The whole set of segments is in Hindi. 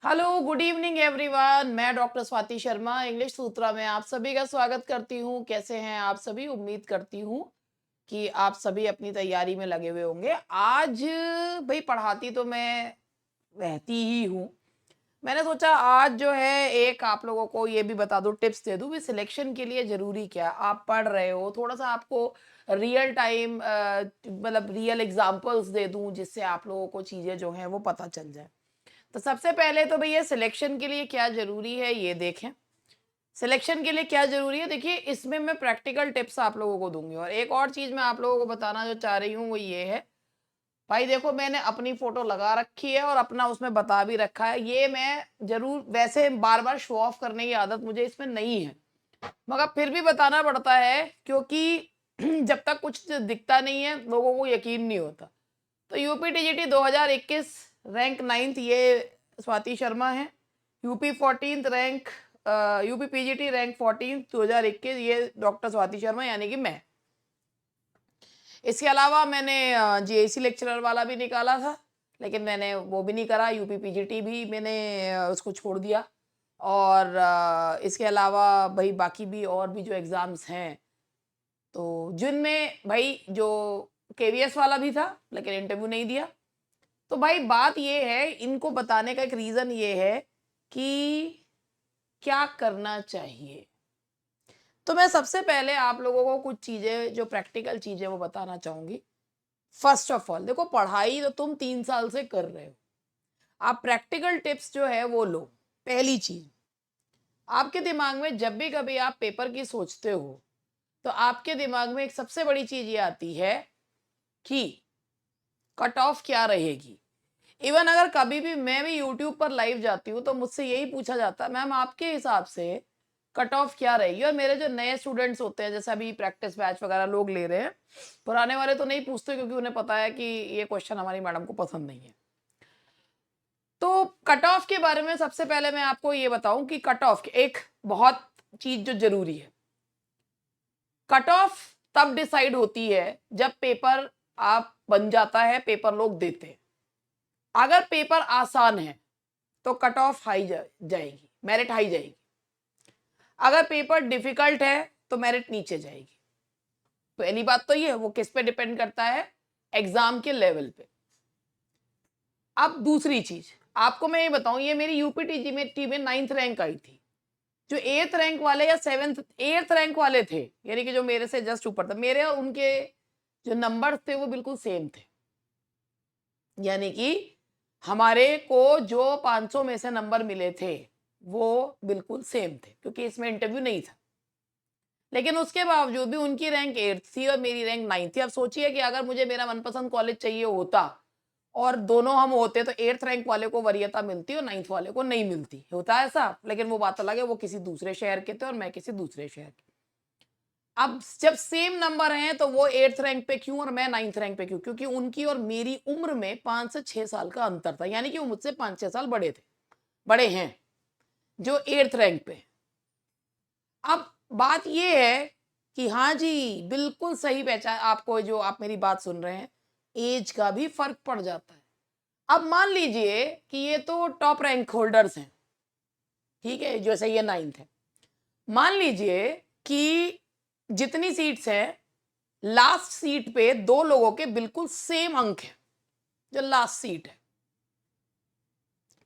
Hello, good evening everyone. मैं डॉक्टर स्वाति शर्मा इंग्लिश सूत्रा में आप सभी का स्वागत करती हूँ। कैसे हैं आप सभी? उम्मीद करती हूँ कि आप सभी अपनी तैयारी में लगे हुए होंगे। आज भाई पढ़ाती तो मैं रहती ही हूँ। मैंने सोचा आज जो है एक आप लोगों को ये भी बता दूँ, टिप्स दे दूँ कि सिलेक्शन के लिए ज़रूरी क्या है। आप पढ़ रहे हो, थोड़ा-सा आपको रियल टाइम मतलब रियल एग्ज़ाम्पल्स दे दूँ जिससे आप लोगों को चीज़ें जो हैं वो पता चल जाए। तो सबसे पहले तो भैया सिलेक्शन के लिए क्या ज़रूरी है ये देखें। सिलेक्शन के लिए क्या ज़रूरी है देखिए, इसमें मैं प्रैक्टिकल टिप्स आप लोगों को दूँगी और एक और चीज़ मैं आप लोगों को बताना जो चाह रही हूँ वो ये है, भाई देखो मैंने अपनी फ़ोटो लगा रखी है और अपना उसमें बता भी रखा है। ये मैं ज़रूर वैसे बार-बार शो ऑफ करने की आदत मुझे इसमें नहीं है, मगर फिर भी बताना पड़ता है क्योंकि जब तक कुछ दिखता नहीं है, लोगों को यकीन नहीं होता। तो यूपी टीजीटी 2021 रैंक 9th ये स्वाति शर्मा है। UP 14th rank UP PGT rank 14 2021 ये डॉक्टर स्वाति शर्मा यानी कि मैं। इसके अलावा मैंने जीएसी लेक्चरर वाला भी निकाला था, लेकिन मैंने वो भी नहीं करा। यूपी पीजीटी भी मैंने उसको छोड़ दिया और इसके अलावा भाई बाकी भी और भी जो एग्ज़ाम्स हैं, तो जिनमें भाई जो केवीएस वाला भी था, लेकिन इंटरव्यू नहीं दिया। तो भाई बात ये है, इनको बताने का एक रीज़न ये है कि क्या करना चाहिए। तो मैं सबसे पहले आप लोगों को कुछ चीज़ें जो प्रैक्टिकल चीज़ें वो बताना चाहूँगी। फर्स्ट ऑफ ऑल देखो, पढ़ाई तो तुम 3 साल से कर रहे हो। आप प्रैक्टिकल टिप्स जो है वो लो। पहली चीज़, आपके दिमाग में जब भी कभी आप पेपर की सोचते हो, तो आपके दिमाग में एक सबसे बड़ी चीज़ ये आती है कि कट ऑफ क्या रहेगी। इवन अगर कभी भी मैं भी यूट्यूब पर लाइव जाती हूँ तो मुझसे यही पूछा जाता है, मैम आपके हिसाब से कट ऑफ क्या रहेगी। और मेरे जो नए स्टूडेंट्स होते हैं, जैसे अभी प्रैक्टिस बैच वगैरह लोग ले रहे हैं, पुराने वाले तो नहीं पूछते क्योंकि उन्हें पता है कि ये क्वेश्चन हमारी मैडम को पसंद नहीं है। तो कट ऑफ के बारे में सबसे पहले मैं आपको ये बताऊं कि कट ऑफ एक बहुत चीज जो जरूरी है। कट ऑफ तब डिसाइड होती है जब पेपर आप बन जाता है, पेपर लोग देते हैं। अगर पेपर आसान है तो कट ऑफ हाई जाएगी, मेरिट हाई जाएगी। अगर पेपर डिफिकल्ट है तो मेरिट नीचे जाएगी। पहली बात तो ये है, वो किस पे डिपेंड करता है, एग्जाम के लेवल पे। अब दूसरी चीज आपको मैं ये बताऊं, ये मेरी यूपीटीजी में टी में 9th रैंक आई थी। जो 8th रैंक वाले या 8th रैंक वाले थे, यानी कि जो मेरे से जस्ट ऊपर था, मेरे और उनके जो नंबर थे वो बिल्कुल सेम थे। यानी कि हमारे को जो 500 में से नंबर मिले थे वो बिल्कुल सेम थे, क्योंकि इसमें इंटरव्यू नहीं था। लेकिन उसके बावजूद भी उनकी रैंक 8th थी और मेरी रैंक 9th थी। अब सोचिए कि अगर मुझे मेरा मनपसंद कॉलेज चाहिए होता और दोनों हम होते, तो 8th रैंक वाले को वरीयता मिलती और 9th वाले को नहीं मिलती। होता है ऐसा, लेकिन वो बात अलग है, वो किसी दूसरे शहर के थे और मैं किसी दूसरे शहर की। अब जब सेम नंबर हैं तो वो 8th रैंक पे क्यों और मैं 9th रैंक पे क्यों? क्योंकि उनकी और मेरी उम्र में 5 से 6 साल का अंतर था, यानी कि वो मुझसे 5-6 साल बड़े थे, बड़े हैं, जो 8th रैंक पे। अब बात ये है कि हाँ जी, बिल्कुल सही पहचान, आपको जो आप मेरी बात सुन रहे हैं, एज का भी फ़र्क पड़ जाता है। अब मान लीजिए कि ये तो टॉप रैंक होल्डर्स हैं, ठीक है? जैसे ये 9th है। मान लीजिए कि जितनी सीट्स हैं, लास्ट सीट पे 2 लोगों के बिल्कुल सेम अंक हैं, जो लास्ट सीट है।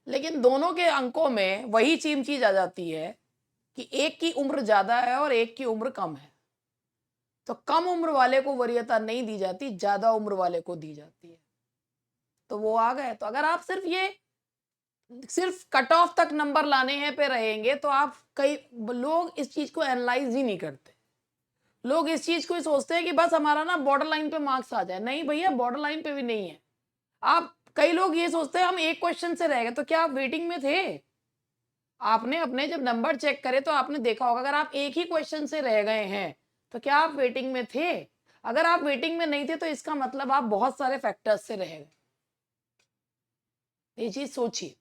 लेकिन दोनों के अंकों में वही सेम चीज़ आ जाती है कि एक की उम्र ज़्यादा है और एक की उम्र कम है। तो कम उम्र वाले को वरीयता नहीं दी जाती, ज़्यादा उम्र वाले को दी जाती है। तो वो आ गए। तो अगर आप सिर्फ कट ऑफ तक नंबर लाने हैं पे रहेंगे तो आप कई लोग इस चीज़ को एनालाइज़ ही नहीं करते। लोग इस चीज़ को ही सोचते हैं कि बस हमारा ना बॉर्डर लाइन पे मार्क्स आ जाए। नहीं भैया, बॉर्डर लाइन पे भी नहीं है। आप कई लोग ये सोचते हैं हम एक क्वेश्चन से रह गए, तो क्या आप वेटिंग में थे? आपने अपने जब नंबर चेक करे तो आपने देखा होगा, अगर आप एक ही क्वेश्चन से रह गए हैं, तो क्या आप वेटिंग में थे? अगर आप वेटिंग में नहीं थे तो इसका मतलब आप बहुत सारे फैक्टर्स से रह गए। ये चीज़ सोचिए।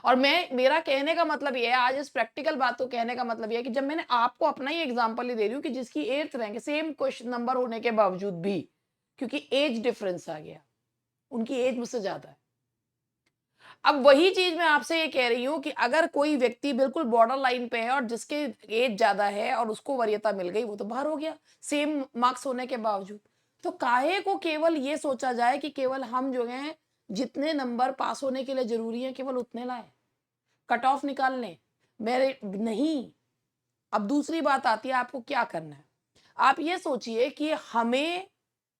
और मेरा कहने का मतलब ये है, आज इस प्रैक्टिकल बात को कहने का मतलब ये है कि जब मैंने आपको अपना ही एग्जांपल ही दे रही हूँ कि जिसकी 8th रैंक है, सेम क्वेश्चन नंबर होने के बावजूद भी, क्योंकि एज डिफरेंस आ गया, उनकी एज मुझसे ज़्यादा है। अब वही चीज मैं आपसे ये कह रही हूं कि अगर कोई व्यक्ति बिल्कुल बॉर्डर लाइन पे है और जिसके एज ज्यादा है और उसको वरीयता मिल गई, वो तो बाहर हो गया सेम मार्क्स होने के बावजूद। तो काहे को केवल ये सोचा जाए कि केवल हम जो है जितने नंबर पास होने के लिए जरूरी है केवल उतने लाए, कट ऑफ निकाल लें, मेरे नहीं। अब दूसरी बात आती है आपको क्या करना है। आप ये सोचिए कि हमें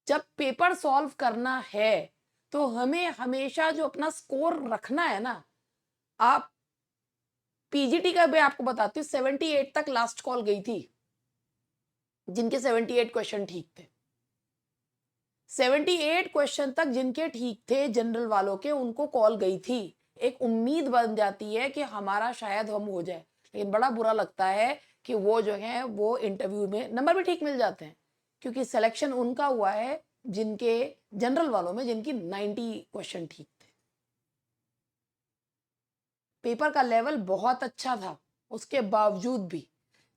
जब पेपर सॉल्व करना है तो हमें हमेशा जो अपना स्कोर रखना है ना, आप पीजीटी का भी आपको बताती हूँ 78 तक लास्ट कॉल गई थी, जिनके 78 क्वेश्चन ठीक थे। 78 क्वेश्चन तक जिनके ठीक थे जनरल वालों के, उनको कॉल गई थी। एक उम्मीद बन जाती है कि हमारा शायद हम हो जाए, लेकिन बड़ा बुरा लगता है कि वो जो है वो इंटरव्यू में नंबर भी ठीक मिल जाते हैं, क्योंकि सिलेक्शन उनका हुआ है जिनके जनरल वालों में जिनकी 90 क्वेश्चन ठीक थे। पेपर का लेवल बहुत अच्छा था, उसके बावजूद भी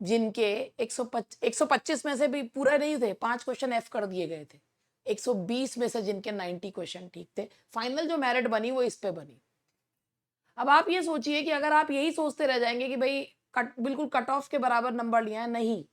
जिनके 125 में से भी पूरे नहीं थे, 5 क्वेश्चन एफ कर दिए गए थे। 120 में से जिनके 90 क्वेश्चन ठीक थे, फाइनल जो मेरिट बनी वो इस पे बनी। अब आप ये सोचिए कि अगर आप यही सोचते रह जाएंगे कि भाई बिल्कुल कट ऑफ के बराबर नंबर लिया है, नहीं,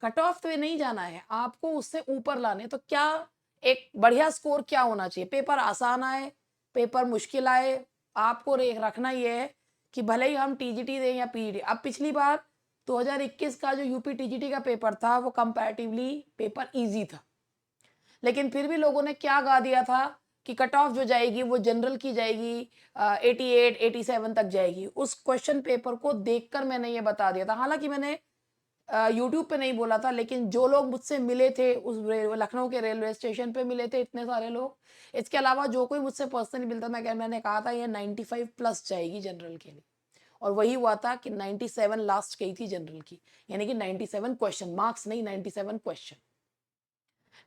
कट ऑफ पे नहीं जाना है, आपको उससे ऊपर लाने। तो क्या एक बढ़िया स्कोर क्या होना चाहिए? पेपर आसान आए, पेपर मुश्किल आए, आपको रखना ये है कि भले ही हम टीजीटी दें या पीजीटी। अब पिछली बार 2021 का जो यूपी टीजीटी का पेपर था वो कंपैरेटिवली पेपर इजी था, लेकिन फिर भी लोगों ने क्या गा दिया था कि कट ऑफ जो जाएगी वो जनरल की जाएगी 88 87 तक जाएगी। उस क्वेश्चन पेपर को देखकर मैंने ये बता दिया था, हालांकि मैंने यूट्यूब पे नहीं बोला था, लेकिन जो लोग मुझसे मिले थे उस लखनऊ के रेलवे स्टेशन पे मिले थे इतने सारे लोग, इसके अलावा जो कोई मुझसे पर्सनली मिलता मैंने कहा था ये 95 प्लस जाएगी जनरल के लिए, और वही हुआ था कि 97 लास्ट गई थी जनरल की, यानी कि 97 क्वेश्चन, मार्क्स नहीं, 97 क्वेश्चन।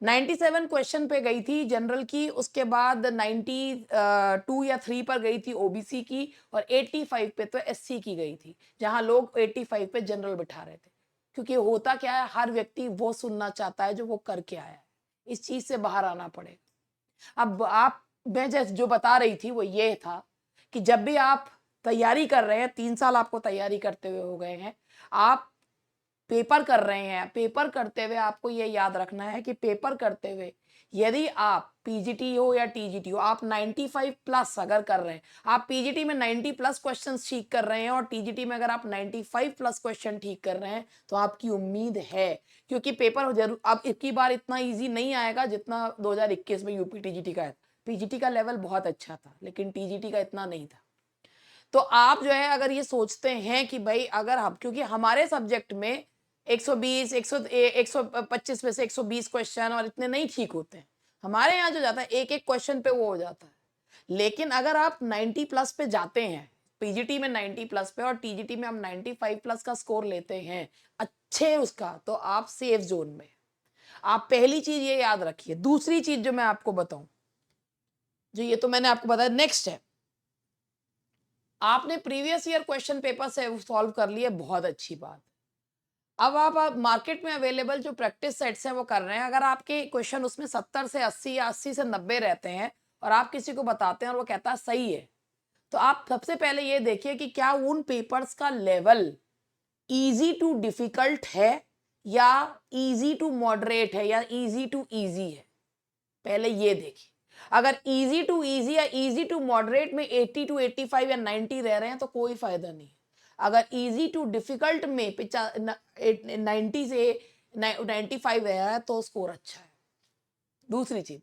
97 क्वेश्चन पे गई थी जनरल की, उसके बाद 92 या 3 पर गई थी ओबीसी की, और 85 पे तो एससी की गई थी, जहां लोग 85 पे जनरल बिठा रहे थे। क्योंकि होता क्या है, हर व्यक्ति वो सुनना चाहता है जो वो करके आया है, इस चीज से बाहर आना पड़ेगा। अब आप, मैं जैसे जो बता रही थी वो ये था कि जब भी आप तैयारी कर रहे हैं, 3 साल आपको तैयारी करते हुए हो गए हैं, आप पेपर कर रहे हैं, पेपर करते हुए आपको ये याद रखना है कि पेपर करते हुए यदि आप पीजीटी हो या टीजीटी हो, आप 95 प्लस अगर कर रहे हैं, आप पीजीटी में 90 प्लस क्वेश्चंस ठीक कर रहे हैं और टीजीटी में अगर आप 95 प्लस क्वेश्चन ठीक कर रहे हैं, तो आपकी उम्मीद है, क्योंकि पेपर जरूर अब इतनी बार इतना इजी नहीं आएगा जितना 2021 में यूपी टीजीटी का है। पीजीटी का लेवल बहुत अच्छा था, लेकिन टीजीटी का इतना नहीं था। तो आप जो है अगर ये सोचते हैं कि भाई अगर हम, क्योंकि हमारे सब्जेक्ट में 120 125 में से 120 क्वेश्चन और इतने नहीं ठीक होते हैं, हमारे यहाँ जो जाता है एक एक क्वेश्चन पे वो हो जाता है। लेकिन अगर आप 90 प्लस पे जाते हैं, पीजीटी में 90 प्लस पे और टीजीटी में हम 95 प्लस का स्कोर लेते हैं अच्छे उसका, तो आप सेफ जोन में। आप पहली चीज ये याद रखिए। दूसरी चीज जो मैं आपको बताऊं, जो ये तो मैंने आपको बताया, नेक्स्ट है, आपने प्रीवियस ईयर क्वेश्चन पेपर से सॉल्व कर लिए, बहुत अच्छी बात। अब आप मार्केट में अवेलेबल जो प्रैक्टिस सेट्स हैं वो कर रहे हैं। अगर आपके क्वेश्चन उसमें 70 से 80 या 80 से 90 रहते हैं और आप किसी को बताते हैं और वो कहता है सही है, तो आप सबसे पहले ये देखिए कि क्या उन पेपर्स का लेवल इजी टू डिफिकल्ट है या इजी टू मॉडरेट है या इजी टू इजी है। पहले ये देखिए, अगर इजी टू इजी या इजी टू मॉडरेट में 80 टू 85 या 90 रह रहे हैं तो कोई फायदा नहीं। अगर इजी टू डिफिकल्ट में 90 से 95 रह रहा है तो स्कोर अच्छा है। दूसरी चीज,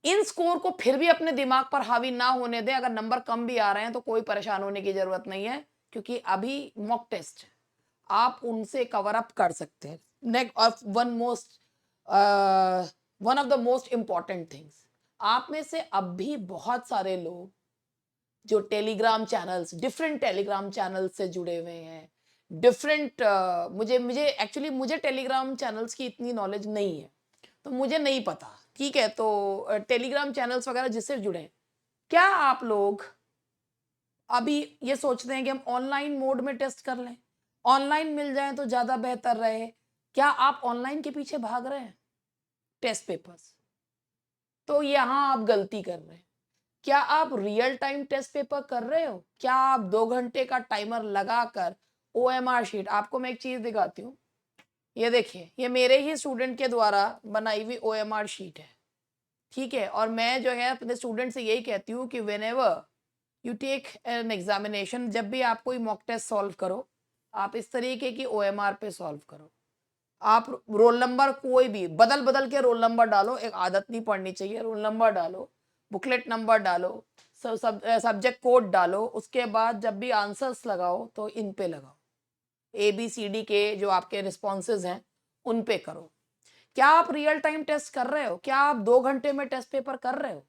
इन स्कोर को फिर भी अपने दिमाग पर हावी ना होने दें। अगर नंबर कम भी आ रहे हैं तो कोई परेशान होने की जरूरत नहीं है, क्योंकि अभी मॉक टेस्ट है, आप उनसे कवर अप कर सकते हैं। Next, one of the most important things, आप में से अब भी बहुत सारे लोग जो Telegram channels, different Telegram channel से जुड़े हुए हैं, डिफरेंट मुझे मुझे एक्चुअली मुझे टेलीग्राम चैनल्स की इतनी नॉलेज नहीं है, तो मुझे नहीं पता, ठीक है। तो टेलीग्राम चैनल्स वगैरह जिससे जुड़े हैं, क्या आप लोग अभी ये सोचते हैं कि हम ऑनलाइन मोड में टेस्ट कर लें, ऑनलाइन मिल जाए तो ज्यादा बेहतर रहे? क्या आप ऑनलाइन के पीछे भाग रहे हैं टेस्ट पेपर्स? तो यहां आप गलती कर रहे हैं। क्या आप रियल टाइम टेस्ट पेपर कर रहे हो? क्या आप 2 घंटे का टाइमर लगाकर ओएमआर शीट, आपको मैं एक चीज़ दिखाती हूँ। ये देखिए, ये मेरे ही स्टूडेंट के द्वारा बनाई हुई ओएमआर शीट है, ठीक है? और मैं जो है अपने स्टूडेंट से यही कहती हूँ कि whenever you take an examination, जब भी आप कोई मॉक टेस्ट सॉल्व करो, आप इस तरीके की ओएमआर पे सॉल्व करो। आप रोल नंबर कोई भी बदल-बदल के रोल नंबर डालो, एक आदत नहीं पड़नी चाहिए। रोल नंबर डालो, बुकलेट नंबर डालो, सब्जेक्ट कोड डालो, उसके बाद जब भी आंसर्स लगाओ तो इन पे लगाओ। ABCD के जो आपके रिस्पॉन्सेज हैं, उन पे करो। क्या आप रियल टाइम टेस्ट कर रहे हो? क्या आप 2 घंटे में टेस्ट पेपर कर रहे हो?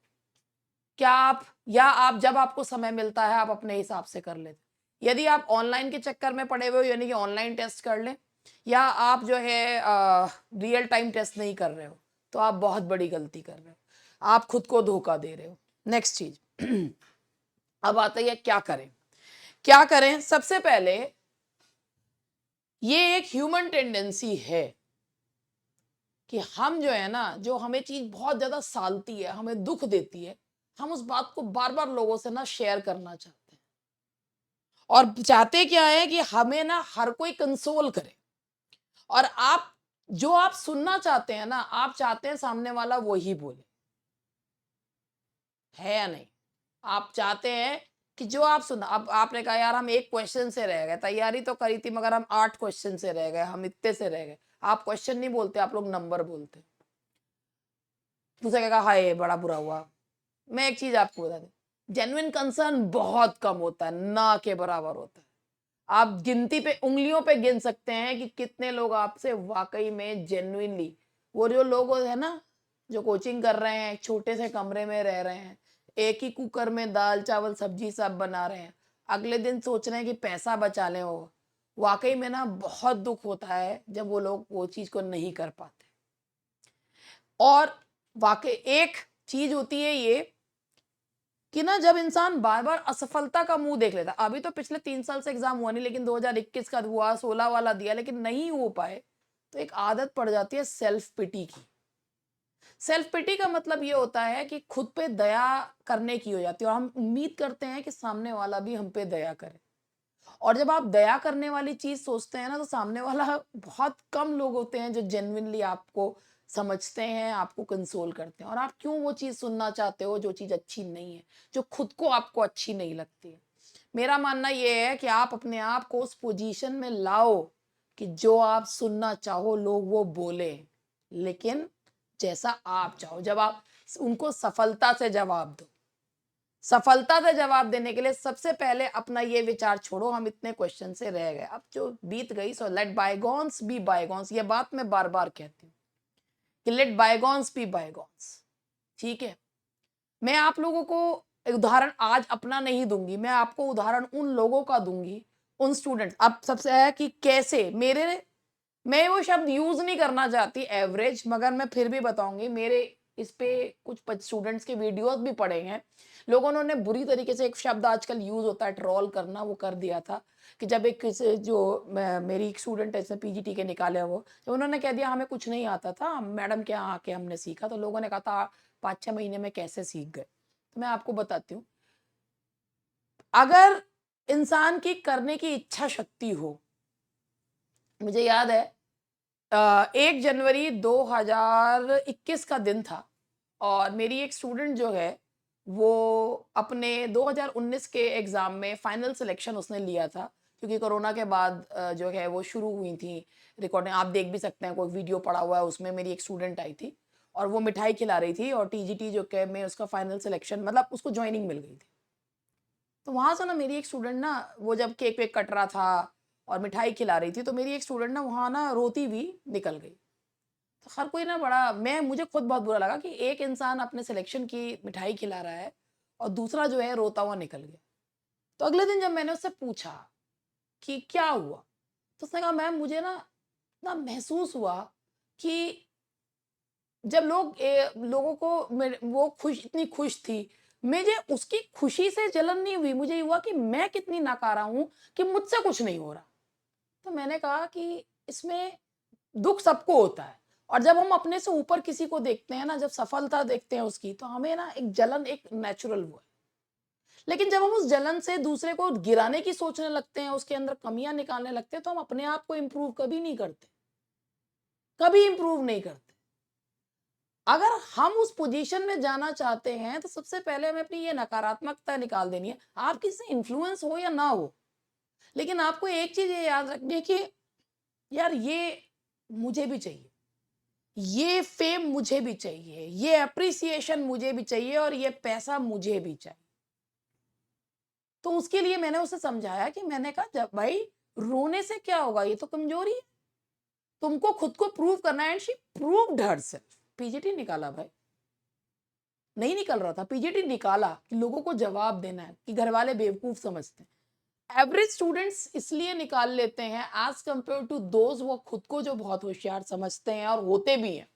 क्या आप, या आप जब आपको समय मिलता है आप अपने हिसाब से कर लेते? यदि आप ऑनलाइन के चक्कर में पड़े हुए हो, यानी कि ऑनलाइन टेस्ट कर लें, या आप जो है रियल टाइम टेस्ट नहीं कर रहे हो, तो आप बहुत बड़ी गलती कर रहे हो। आप खुद को धोखा दे रहे हो। नेक्स्ट चीज अब आता है क्या करें? क्या करें? सबसे पहले ये एक ह्यूमन टेंडेंसी है कि हम जो है ना, जो हमें चीज बहुत ज्यादा सालती है, हमें दुख देती है, हम उस बात को बार बार लोगों से ना शेयर करना चाहते हैं। और चाहते क्या है कि हमें ना हर कोई कंसोल करे। और आप जो आप सुनना चाहते हैं ना, आप चाहते हैं सामने वाला वही बोले, है या नहीं? आप चाहते हैं कि जो आप सुना, अब आपने कहा यार हम एक क्वेश्चन से रह गए, तैयारी तो करी थी मगर हम 8 क्वेश्चन से रह गए, हम इतने से रह गए। आप क्वेश्चन नहीं बोलते, आप लोग नंबर बोलते। दूसरा कहेगा हाय बड़ा बुरा हुआ। मैं एक चीज आपको बता दूं, जेन्युइन कंसर्न बहुत कम होता है, ना के बराबर होता है। आप गिनती पे, उंगलियों पे गिन सकते हैं कि कितने लोग आपसे वाकई में जेन्युइनली, वो जो लोग है ना जो कोचिंग कर रहे हैं, छोटे से कमरे में रह रहे हैं, एक ही कुकर में दाल चावल सब्जी सब बना रहे हैं, अगले दिन सोच रहे हैं कि पैसा बचा लें, वो वाकई में ना बहुत दुख होता है जब वो लोग वो चीज को नहीं कर पाते। और वाकई एक चीज होती है ये कि ना, जब इंसान बार बार असफलता का मुंह देख लेता, अभी तो पिछले 3 साल से एग्जाम हुआ नहीं, लेकिन 2021 का हुआ, 16 वाला दिया लेकिन नहीं हो पाए, तो एक आदत पड़ जाती है सेल्फ पिटी की। सेल्फ पिटी का मतलब ये होता है कि खुद पे दया करने की हो जाती है, और हम उम्मीद करते हैं कि सामने वाला भी हम पे दया करे। और जब आप दया करने वाली चीज सोचते हैं ना, तो सामने वाला, बहुत कम लोग होते हैं जो जेन्युइनली आपको समझते हैं, आपको कंसोल करते हैं। और आप क्यों वो चीज सुनना चाहते हो जो चीज अच्छी नहीं है, जो खुद को आपको अच्छी नहीं लगती है? मेरा मानना ये है कि आप अपने आप को उस पोजीशन में लाओ कि जो आप सुनना चाहो लोग वो बोले, लेकिन जैसा आप चाहो। जब आप उनको सफलता से जवाब दो, सफलता से जवाब देने के लिए सबसे पहले अपना ये विचार छोड़ो हम इतने क्वेश्चन से रह गए, अब जो बीत गई सो लेट बायगॉन्स बी बायगॉन्स। ये बात मैं बार बार कहती हूँ कि लेट बायगॉन्स बी बायगॉन्स, ठीक है? मैं आप लोगों को उदाहरण आज अपना नहीं दूंगी, मैं आपको उदाहरण उन लोगों का दूंगी, उन स्टूडेंट्स। अब सबसे है कि कैसे मेरे, मैं वो शब्द यूज नहीं करना चाहती एवरेज, मगर मैं फिर भी बताऊंगी। मेरे इस पे कुछ स्टूडेंट्स के वीडियोस भी पड़े हैं, लोगों ने बुरी तरीके से, एक शब्द आजकल यूज होता है ट्रोल करना, वो कर दिया था कि जब एक जो मेरी एक स्टूडेंट है इसने PGT के निकाले, वो तो उन्होंने कह दिया हमें कुछ नहीं आता था, मैडम के यहाँ आके हमने सीखा। तो लोगों ने कहा था 5-6 महीने में कैसे सीख गए? तो मैं आपको बताती हूँ, अगर इंसान की करने की इच्छा शक्ति हो, मुझे याद है 1 जनवरी 2021 का दिन था, और मेरी एक स्टूडेंट जो है वो अपने 2019 के एग्जाम में फाइनल सिलेक्शन उसने लिया था, क्योंकि कोरोना के बाद जो है वो शुरू हुई थी रिकॉर्डिंग, आप देख भी सकते हैं, कोई वीडियो पड़ा हुआ है उसमें। मेरी एक स्टूडेंट आई थी और वो मिठाई खिला रही थी, और TGT जो के में उसका फाइनल सिलेक्शन, मतलब उसको ज्वाइनिंग मिल गई थी। तो वहां से ना मेरी एक स्टूडेंट ना, वो जब केक वेक कट रहा था और मिठाई खिला रही थी, तो मेरी एक स्टूडेंट ना वहां ना रोती भी निकल गई। तो हर कोई ना, बड़ा, मैं, मुझे खुद बहुत बुरा लगा कि एक इंसान अपने सिलेक्शन की मिठाई खिला रहा है और दूसरा जो है रोता हुआ निकल गया। तो अगले दिन जब मैंने उससे पूछा कि क्या हुआ, तो उसने कहा मैम मुझे ना महसूस हुआ कि जब लोगों को वो इतनी खुश थी, मुझे उसकी खुशी से जलन नहीं हुई, मुझे ये हुआ कि मैं कितनी नाकारा हूं कि मुझसे कुछ नहीं हो रहा। तो मैंने कहा कि इसमें दुख सबको होता है, और जब हम अपने से ऊपर किसी को देखते हैं ना, जब सफलता देखते हैं उसकी, तो हमें ना एक जलन, एक नेचुरल वो है। लेकिन जब हम उस जलन से दूसरे को गिराने की सोचने लगते हैं, उसके अंदर कमियां निकालने लगते हैं, तो हम अपने आप को इंप्रूव कभी नहीं करते, कभी इंप्रूव नहीं करते। अगर हम उस पोजीशन में जाना चाहते हैं तो सबसे पहले हमें अपनी ये नकारात्मकता निकाल देनी है। आप किसी से इन्फ्लुएंस हो या ना हो, लेकिन आपको एक चीज ये याद रखनी है कि यार ये मुझे भी चाहिए, ये फेम मुझे भी चाहिए, ये अप्रिसिएशन मुझे भी चाहिए और ये पैसा मुझे भी चाहिए। तो उसके लिए मैंने उसे समझाया कि मैंने कहा जब भाई रोने से क्या होगा, ये तो कमजोरी है, तुमको खुद को प्रूव करना है। And she proved herself. PGT निकाला भाई, नहीं निकल रहा था, पीजीटी निकाला कि लोगों को जवाब देना है, कि घर वाले बेवकूफ समझते हैं। एवरेज स्टूडेंट्स इसलिए निकाल लेते हैं एज कंपेयर टू दोज वो खुद को जो बहुत होशियार समझते हैं और होते भी हैं,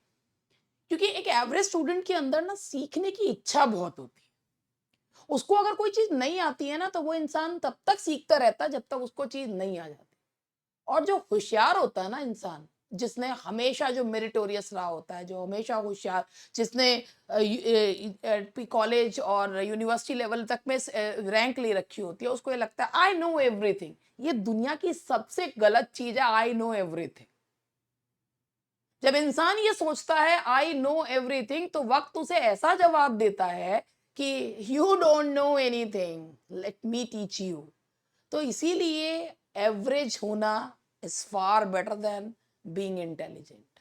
क्योंकि एक एवरेज स्टूडेंट के अंदर ना सीखने की इच्छा बहुत होती है। उसको अगर कोई चीज नहीं आती है ना, तो वो इंसान तब तक सीखता रहता है जब तक उसको चीज नहीं आ जाती। और जो होशियार होता है ना इंसान, जिसने हमेशा जो मेरिटोरियस रहा होता है, जो हमेशा होशियार, जिसने कॉलेज और यूनिवर्सिटी लेवल तक में रैंक ले रखी होती है, उसको ये लगता है आई नो एवरीथिंग। ये दुनिया की सबसे गलत चीज है, आई नो एवरीथिंग। जब इंसान ये सोचता है आई नो एवरीथिंग, तो वक्त उसे ऐसा जवाब देता है कि you don't know anything, let me teach you. तो इसीलिए एवरेज होना is far better than being intelligent.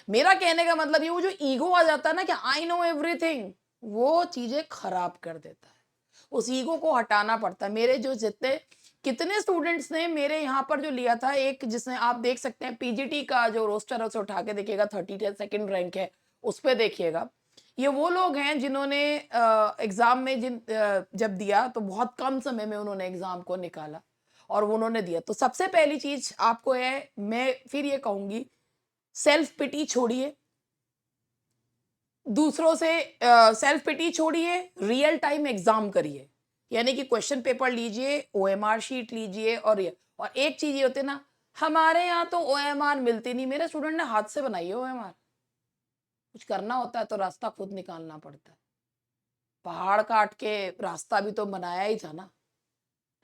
मेरा कहने का मतलब ये, वो जो ईगो आ जाता है ना कि आई नो एवरीथिंग, वो चीजें खराब कर देता है। उस ईगो को हटाना पड़ता है। मेरे जो जितने कितने स्टूडेंट्स ने मेरे यहाँ पर जो लिया था, एक जिसने आप देख सकते हैं पीजीटी का जो रोस्टर है उसे उठा के देखिएगा, 32nd रैंक है, उस पर देखिएगा। ये वो लोग हैं जिन्होंने एग्जाम में जब दिया तो बहुत कम समय में उन्होंने एग्जाम को निकाला और उन्होंने दिया। तो सबसे पहली चीज आपको है, मैं फिर ये कहूंगी, सेल्फ पिटी छोड़िए, दूसरों से सेल्फ पिटी छोड़िए, रियल टाइम एग्जाम करिए। यानी कि क्वेश्चन पेपर लीजिए, ओएमआर शीट लीजिए, और एक चीज ये होती है ना, हमारे यहाँ तो ओएमआर मिलती नहीं। मेरे स्टूडेंट ने हाथ से बनाई है ओएमआर। कुछ करना होता है तो रास्ता खुद निकालना पड़ता है। पहाड़ काट के रास्ता भी तो बनाया ही था ना,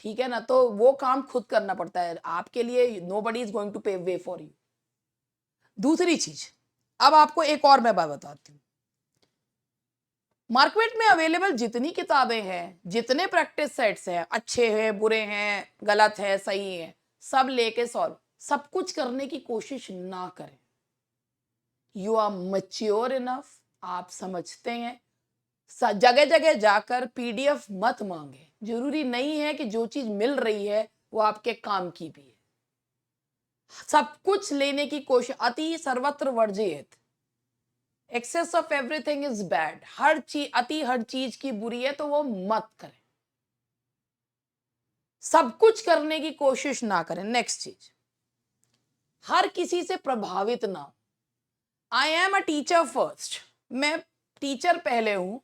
ठीक है ना, तो वो काम खुद करना पड़ता है आपके लिए। नोबडी इज गोइंग टू पे वे फॉर यू। दूसरी चीज, अब आपको एक और मैं बात बताती हूँ। मार्केट में अवेलेबल जितनी किताबें हैं, जितने प्रैक्टिस सेट्स हैं, अच्छे हैं, बुरे हैं, गलत है, सही है, सब लेके सॉल्व, सब कुछ करने की कोशिश ना करें। यू आर मैच्योर इनफ, आप समझते हैं। जगह जगह जाकर पीडीएफ मत मांगे। जरूरी नहीं है कि जो चीज मिल रही है वो आपके काम की भी है। सब कुछ लेने की कोशिश, अति सर्वत्र वर्जित। Excess of everything is bad. हर चीज, अति हर चीज की बुरी है, तो वो मत करें। सब कुछ करने की कोशिश ना करें। नेक्स्ट चीज, हर किसी से प्रभावित ना हो। I am a teacher first, मैं टीचर पहले हूं।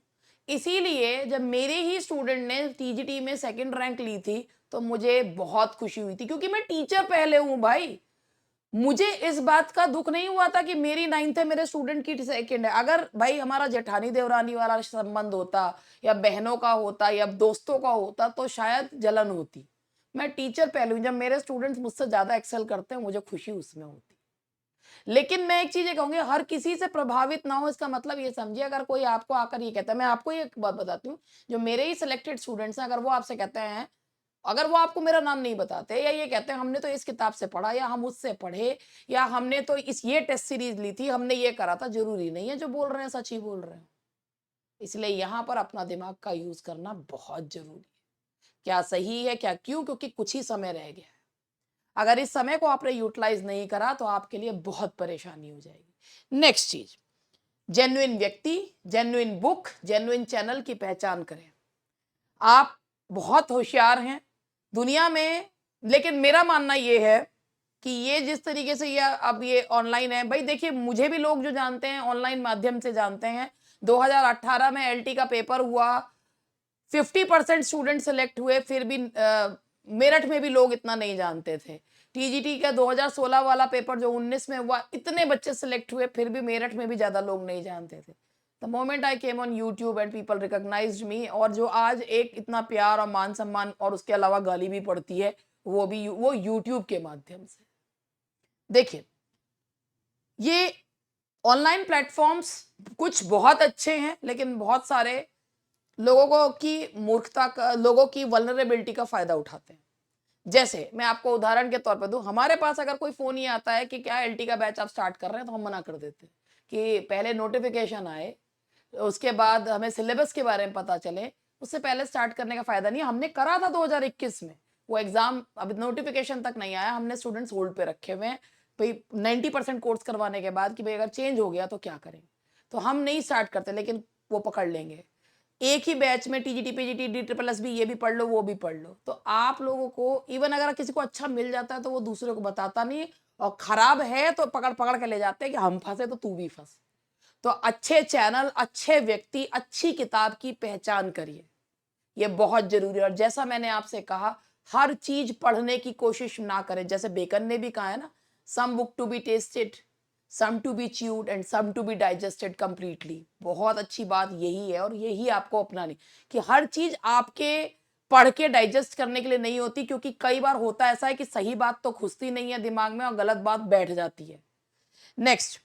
इसीलिए जब मेरे ही स्टूडेंट ने टीजीटी में 2nd रैंक ली थी तो मुझे बहुत खुशी हुई थी, क्योंकि मैं टीचर पहले हूं भाई। मुझे इस बात का दुख नहीं हुआ था कि मेरी 9th है, मेरे स्टूडेंट की 2nd है। अगर भाई हमारा जेठानी देवरानी वाला संबंध होता, या बहनों का होता, या दोस्तों का होता, तो शायद जलन होती। मैं टीचर पहले हूं, जब मेरे स्टूडेंट्स मुझसे ज्यादा एक्सेल करते हैं मुझे खुशी उसमें होती। लेकिन मैं एक चीज ये कहूंगी, हर किसी से प्रभावित ना हो। इसका मतलब ये समझिए, अगर कोई आपको आकर ये कहता है, मैं आपको एक बात बताती हूँ, जो मेरे ही सिलेक्टेड स्टूडेंट्स हैं, अगर वो आपसे कहते हैं, अगर वो आपको मेरा नाम नहीं बताते, या ये कहते हैं हमने तो इस किताब से पढ़ा, या हम उससे पढ़े, या हमने तो ये टेस्ट सीरीज ली थी, हमने ये करा था, जरूरी नहीं है जो बोल रहे हैं सच ही बोल रहे हैं। इसलिए यहाँ पर अपना दिमाग का यूज करना बहुत जरूरी है। क्या सही है, क्या क्यों, क्योंकि कुछ ही समय रह गया है। अगर इस समय को आपने यूटिलाइज नहीं करा तो आपके लिए बहुत परेशानी हो जाएगी। नेक्स्ट चीज, जेन्युइन व्यक्ति, जेन्युइन बुक, जेन्युइन चैनल की पहचान करें। आप बहुत होशियार हैं दुनिया में, लेकिन मेरा मानना यह है कि ये जिस तरीके से ये अब ये ऑनलाइन है, भाई देखिए मुझे भी लोग जो जानते हैं ऑनलाइन माध्यम से जानते हैं। 2018 में एलटी का पेपर हुआ, 50% स्टूडेंट सेलेक्ट हुए, फिर भी मेरठ में भी लोग इतना नहीं जानते थे। टीजीटी का 2016 वाला पेपर जो 19 में हुआ, इतने बच्चे सिलेक्ट हुए, फिर भी मेरठ में भी ज्यादा लोग नहीं जानते थे। The moment I came on YouTube and people recognised me, और जो आज एक इतना प्यार और मान सम्मान और उसके अलावा गाली भी पड़ती है, वो यूट्यूब के माध्यम से। देखिए, ये ऑनलाइन प्लेटफॉर्म्स कुछ बहुत अच्छे हैं, लेकिन बहुत सारे लोगों को की मूर्खता का, लोगों की वल्नरेबिलिटी का फायदा उठाते हैं। जैसे मैं आपको उदाहरण के तौर पर दूं, हमारे पास अगर कोई फोन ये आता है कि क्या एलटी का बैच आप स्टार्ट कर रहे हैं, तो हम मना कर देते हैं कि पहले नोटिफिकेशन आए, उसके बाद हमें सिलेबस के बारे में पता चले, उससे पहले स्टार्ट करने का फायदा नहीं है। हमने करा था 2021 में वो एग्जाम, अभी नोटिफिकेशन तक नहीं आया, हमने स्टूडेंट्स होल्ड पे रखे हुए हैं भाई 90% कोर्स करवाने के बाद कि भाई अगर चेंज हो गया तो क्या करेंगे, तो हम नहीं स्टार्ट करते, लेकिन वो पकड़ लेंगे। एक ही बैच में TGT PGT D triple S भी, ये भी पढ़ लो वो भी पढ़ लो। तो आप लोगों को इवन अगर किसी को अच्छा मिल जाता है तो वो दूसरे को बताता नहीं, और खराब है तो पकड़ पकड़ के ले जाते हैं कि हम फंसे तो तू भी फंस। तो अच्छे चैनल, अच्छे व्यक्ति, अच्छी किताब की पहचान करिए, ये बहुत जरूरी है। और जैसा मैंने आपसे कहा, हर चीज पढ़ने की कोशिश ना करें। जैसे बेकन ने भी कहा है ना, some book to be tasted, some to be chewed and some to be digested completely. बहुत अच्छी बात यही है, और यही आपको अपनानी कि हर चीज आपके पढ़ के डाइजेस्ट करने के लिए नहीं होती, क्योंकि कई बार होता ऐसा है कि सही बात तो घुसती नहीं है दिमाग में और गलत बात बैठ जाती है। नेक्स्ट,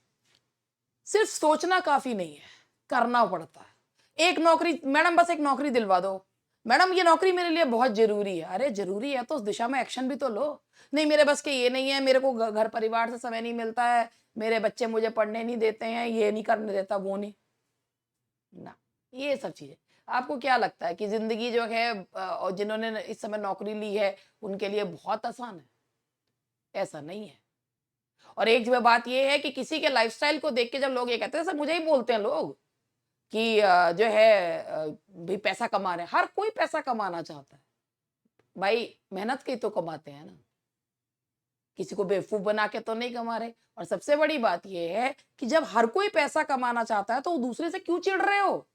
सिर्फ सोचना काफी नहीं है, करना पड़ता है। एक नौकरी, मैडम बस एक नौकरी दिलवा दो, मैडम ये नौकरी मेरे लिए बहुत जरूरी है। अरे जरूरी है तो उस दिशा में एक्शन भी तो लो। नहीं मेरे बस के ये नहीं है, मेरे को घर परिवार से समय नहीं मिलता है, मेरे बच्चे मुझे पढ़ने नहीं देते हैं, ये नहीं करने देता, वो नहीं ना, ये सब चीजें। आपको क्या लगता है कि जिंदगी जो है और जिन्होंने इस समय नौकरी ली है उनके लिए बहुत आसान है? ऐसा नहीं है। और एक जो बात ये है कि किसी के लाइफस्टाइल को देख के जब लोग ये कहते हैं, सर मुझे ही बोलते हैं लोग कि जो है भाई पैसा कमा रहे हैं, हर कोई पैसा कमाना चाहता है भाई, मेहनत के ही तो कमाते हैं ना, किसी को बेवकूफ बना के तो नहीं कमा रहे। और सबसे बड़ी बात यह है कि जब हर कोई पैसा कमाना चाहता है तो दूसरे से क्यों चिढ़ रहे हो?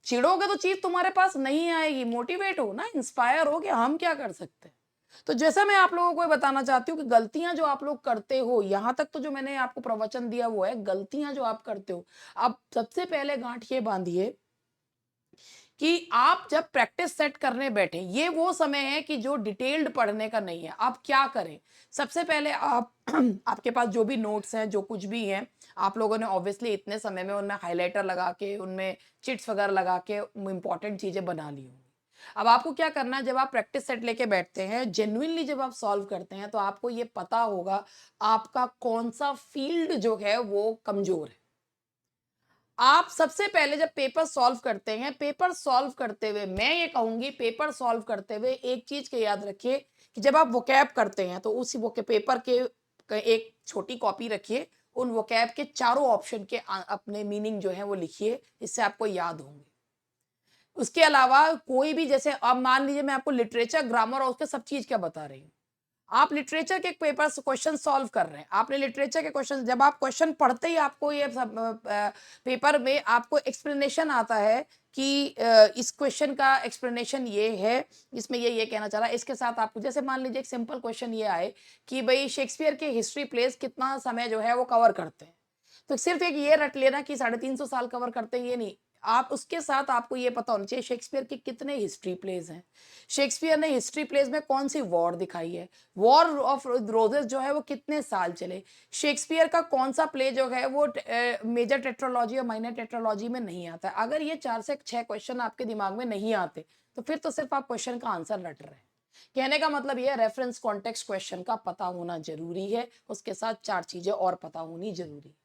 चिढ़ोगे तो चीज तुम्हारे पास नहीं आएगी। मोटिवेट हो ना, इंस्पायर हो कि हम क्या कर सकते हैं। तो जैसा मैं आप लोगों को बताना चाहती हूँ कि गलतियां जो आप लोग करते हो, यहां तक तो जो मैंने आपको प्रवचन दिया वो है, गलतियां जो आप करते हो, आप सबसे पहले गांठ ये बांधिए कि आप जब प्रैक्टिस सेट करने बैठे, ये वो समय है कि जो डिटेल्ड पढ़ने का नहीं है। आप क्या करें, सबसे पहले आप आपके पास जो भी नोट्स हैं, जो कुछ भी हैं, आप लोगों ने ऑब्वियसली इतने समय में उनमें हाइलाइटर लगा के, उनमें चिट्स वगैरह लगा के इंपॉर्टेंट चीजें बना ली होंगी। अब आपको क्या करना है, जब आप प्रैक्टिस सेट लेके बैठते हैं, जेन्युइनली जब आप सॉल्व करते हैं, तो आपको ये पता होगा आपका कौन सा फील्ड जो है वो कमजोर है। आप सबसे पहले जब पेपर सॉल्व करते हैं, पेपर सॉल्व करते हुए मैं ये कहूंगी, पेपर सॉल्व करते हुए एक चीज के याद रखिए कि जब आप वोकैब करते हैं तो उसी वो के पेपर के एक छोटी कॉपी रखिए, उन वोकैब के चारों ऑप्शन के अपने मीनिंग जो है वो लिखिए, इससे आपको याद होंगे। उसके अलावा कोई भी, जैसे अब मान लीजिए मैं आपको लिटरेचर, ग्रामर और उसके सब चीज क्या बता रही हूँ, आप लिटरेचर के पेपर क्वेश्चन सॉल्व कर रहे हैं, आपने लिटरेचर के क्वेश्चन, जब आप क्वेश्चन पढ़ते ही आपको ये सब पेपर में आपको एक्सप्लेनेशन आता है कि इस क्वेश्चन का एक्सप्लेनेशन ये है, इसमें ये कहना चाह रहा है, इसके साथ आपको, जैसे मान लीजिए एक सिंपल क्वेश्चन ये आए कि भाई शेक्सपियर के हिस्ट्री प्लेस कितना समय जो है वो कवर करते हैं, तो सिर्फ एक ये रट लेना कि 350 साल कवर करते हैं, ये नहीं, आप उसके साथ आपको ये पता होना चाहिए शेक्सपियर के कितने हिस्ट्री प्लेस हैं, शेक्सपियर ने हिस्ट्री प्लेस में कौन सी वॉर दिखाई है, वॉर ऑफ रोजेस जो है वो कितने साल चले, शेक्सपियर का कौन सा प्ले जो है वो मेजर टेट्रोलॉजी और माइनर टेट्रोलॉजी में नहीं आता है। अगर ये 4 से 6 क्वेश्चन आपके दिमाग में नहीं आते तो फिर तो सिर्फ आप क्वेश्चन का आंसर रट रहे हैं। कहने का मतलब ये, रेफरेंस कॉन्टेक्स्ट क्वेश्चन का पता होना जरूरी है, उसके साथ 4 चीजें और पता होनी जरूरी है।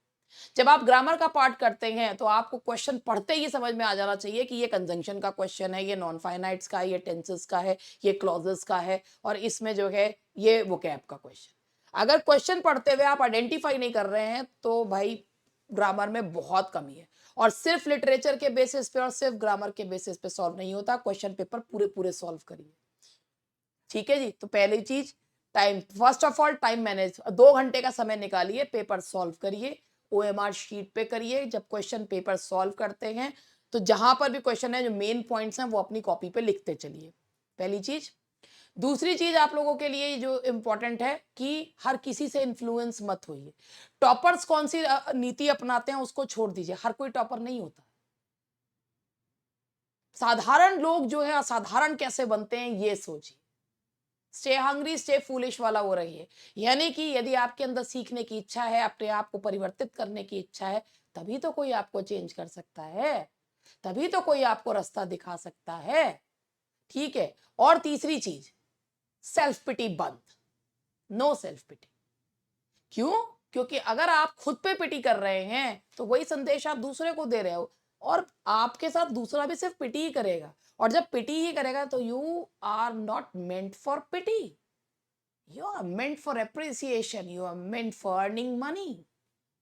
जब आप ग्रामर का पार्ट करते हैं तो आपको क्वेश्चन पढ़ते ही समझ में आ जाना चाहिए कि ये कंजंक्शन का क्वेश्चन है, ये नॉन फाइनाइट्स का है, ये टेंसेस का है, ये क्लॉजेस का है, और इसमें जो है ये वोकैब का क्वेश्चन। अगर क्वेश्चन पढ़ते हुए आप आइडेंटिफाई नहीं कर रहे हैं तो भाई ग्रामर में बहुत कमी है। और सिर्फ लिटरेचर के बेसिस पे और सिर्फ ग्रामर के बेसिस पे सॉल्व नहीं होता, क्वेश्चन पेपर पूरे पूरे सॉल्व करिए। ठीक है जी। तो पहली चीज time, first of all time manage, 2 घंटे का समय निकालिए, पेपर सॉल्व करिए, ओएमआर शीट पे करिए। जब क्वेश्चन पेपर सॉल्व करते हैं तो जहां पर भी क्वेश्चन है, जो मेन पॉइंट्स हैं वो अपनी कॉपी पे लिखते चलिए, पहली चीज। दूसरी चीज आप लोगों के लिए जो इंपॉर्टेंट है कि हर किसी से इन्फ्लुएंस मत होइए। टॉपर्स कौन सी नीति अपनाते हैं उसको छोड़ दीजिए, हर कोई टॉपर नहीं होता। साधारण लोग जो है असाधारण कैसे बनते हैं ये सोचिए। स्टे हंग्री स्टे फूलिश वाला वो रहिए। यानी कि यदि आपके अंदर सीखने की इच्छा है, अपने आप को परिवर्तित करने की इच्छा है, तभी तो कोई आपको चेंज कर सकता है, तभी तो कोई आपको रास्ता दिखा सकता है। ठीक है। और तीसरी चीज, सेल्फ पिटी बंद। No self pity. क्यों? क्योंकि अगर आप खुद पे पिटी कर रहे हैं तो वही संदेश आप दूसरे को दे रहे हो, और आपके साथ दूसरा भी सिर्फ पिटी ही करेगा। और जब पिटी ही करेगा तो you are not meant for pity, you are meant for appreciation, you are meant for earning money.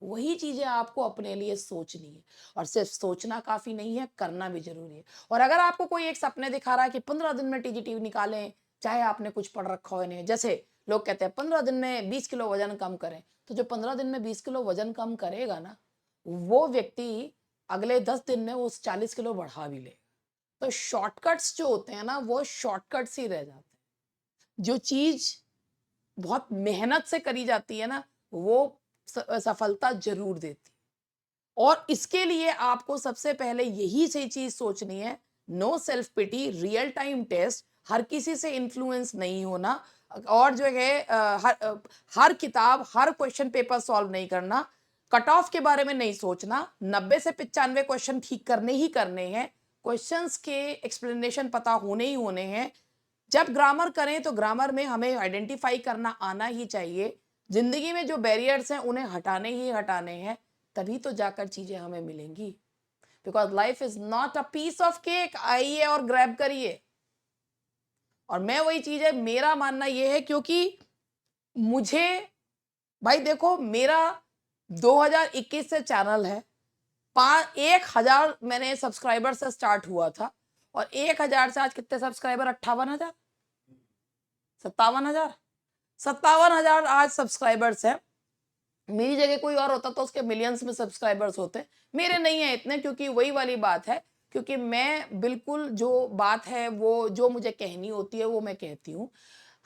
वही चीजें आपको अपने लिए सोचनी है, और सिर्फ सोचना काफी नहीं है, करना भी जरूरी है। और अगर आपको कोई एक सपने दिखा रहा है कि 15 दिन में टीजीटी निकालें, चाहे आपने कुछ पढ़ रखा हो नहीं, जैसे लोग कहते हैं 15 दिन में 20 किलो वजन कम करें, तो जो 15 दिन में 20 किलो वजन कम करेगा ना, वो व्यक्ति अगले 10 दिन में उस 40 किलो बढ़ा भी लेगा। तो शॉर्टकट्स जो होते हैं ना, वो शॉर्टकट्स ही रह जाते हैं। जो चीज बहुत मेहनत से करी जाती है ना, वो सफलता जरूर देती है। और इसके लिए आपको सबसे पहले यही सही चीज सोचनी है, no self pity, real time test, हर किसी से इन्फ्लुएंस नहीं होना, और जो है हर किताब हर क्वेश्चन पेपर सॉल्व नहीं करना, कट ऑफ के बारे में नहीं सोचना, 90 से 95 क्वेश्चन ठीक करने ही करने हैं, क्वेश्चंस के एक्सप्लेनेशन पता होने ही होने हैं। जब ग्रामर करें तो ग्रामर में हमें आइडेंटिफाई करना आना ही चाहिए। जिंदगी में जो बैरियर्स हैं उन्हें हटाने ही हटाने हैं, तभी तो जाकर चीजें हमें मिलेंगी। Because life is not a piece of cake, आइए और ग्रैब करिए। और मैं वही चीज है, मेरा मानना यह है, क्योंकि मुझे, भाई देखो, मेरा 2021 से चैनल है, 1000 मैंने सब्सक्राइबर से स्टार्ट हुआ था, और 1000 से आज कितने सब्सक्राइबर? 58,000, 57,000, 57,000 आज सब्सक्राइबर्स है। मेरी जगह कोई और होता तो उसके मिलियंस में सब्सक्राइबर्स होते, मेरे नहीं है इतने, क्योंकि वही वाली बात है, क्योंकि मैं बिल्कुल जो बात है वो जो मुझे कहनी होती है वो मैं कहती हूँ।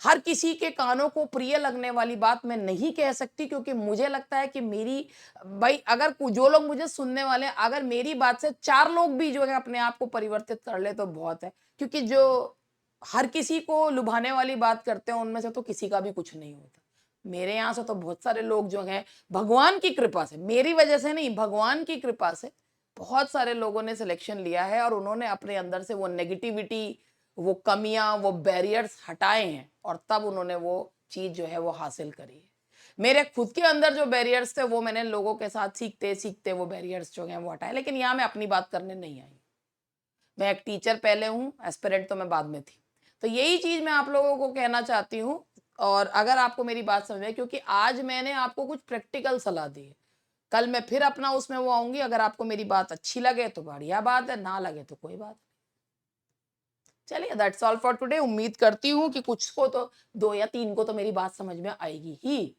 हर किसी के कानों को प्रिय लगने वाली बात मैं नहीं कह सकती, क्योंकि मुझे लगता है कि मेरी, भाई अगर जो लोग मुझे सुनने वाले हैं, अगर मेरी बात से 4 लोग भी जो है अपने आप को परिवर्तित कर ले तो बहुत है। क्योंकि जो हर किसी को लुभाने वाली बात करते हैं उनमें से तो किसी का भी कुछ नहीं होता। मेरे यहाँ से तो बहुत सारे लोग जो हैं, भगवान की कृपा से, मेरी वजह से नहीं, भगवान की कृपा से बहुत सारे लोगों ने सिलेक्शन लिया है, और उन्होंने अपने अंदर से वो नेगेटिविटी, वो कमियां, वो बैरियर्स हटाए हैं, और तब उन्होंने वो चीज जो है वो हासिल करी है। मेरे खुद के अंदर जो बैरियर्स थे वो मैंने लोगों के साथ सीखते सीखते वो बैरियर्स जो हैं वो हटाए। लेकिन यहाँ मैं अपनी बात करने नहीं आई, मैं एक टीचर पहले हूँ, एस्पिरेंट तो मैं बाद में थी। तो यही चीज मैं आप लोगों को कहना चाहती हूँ। और अगर आपको मेरी बात समझ में, क्योंकि आज मैंने आपको कुछ प्रैक्टिकल सलाह दी है, कल मैं फिर अपना उसमें वो आऊंगी। अगर आपको मेरी बात अच्छी लगे तो बढ़िया बात है, ना लगे तो कोई बात नहीं। चलिए, दैट्स ऑल फॉर टुडे। उम्मीद करती हूँ कि कुछ को तो, 2 या 3 को तो मेरी बात समझ में आएगी ही।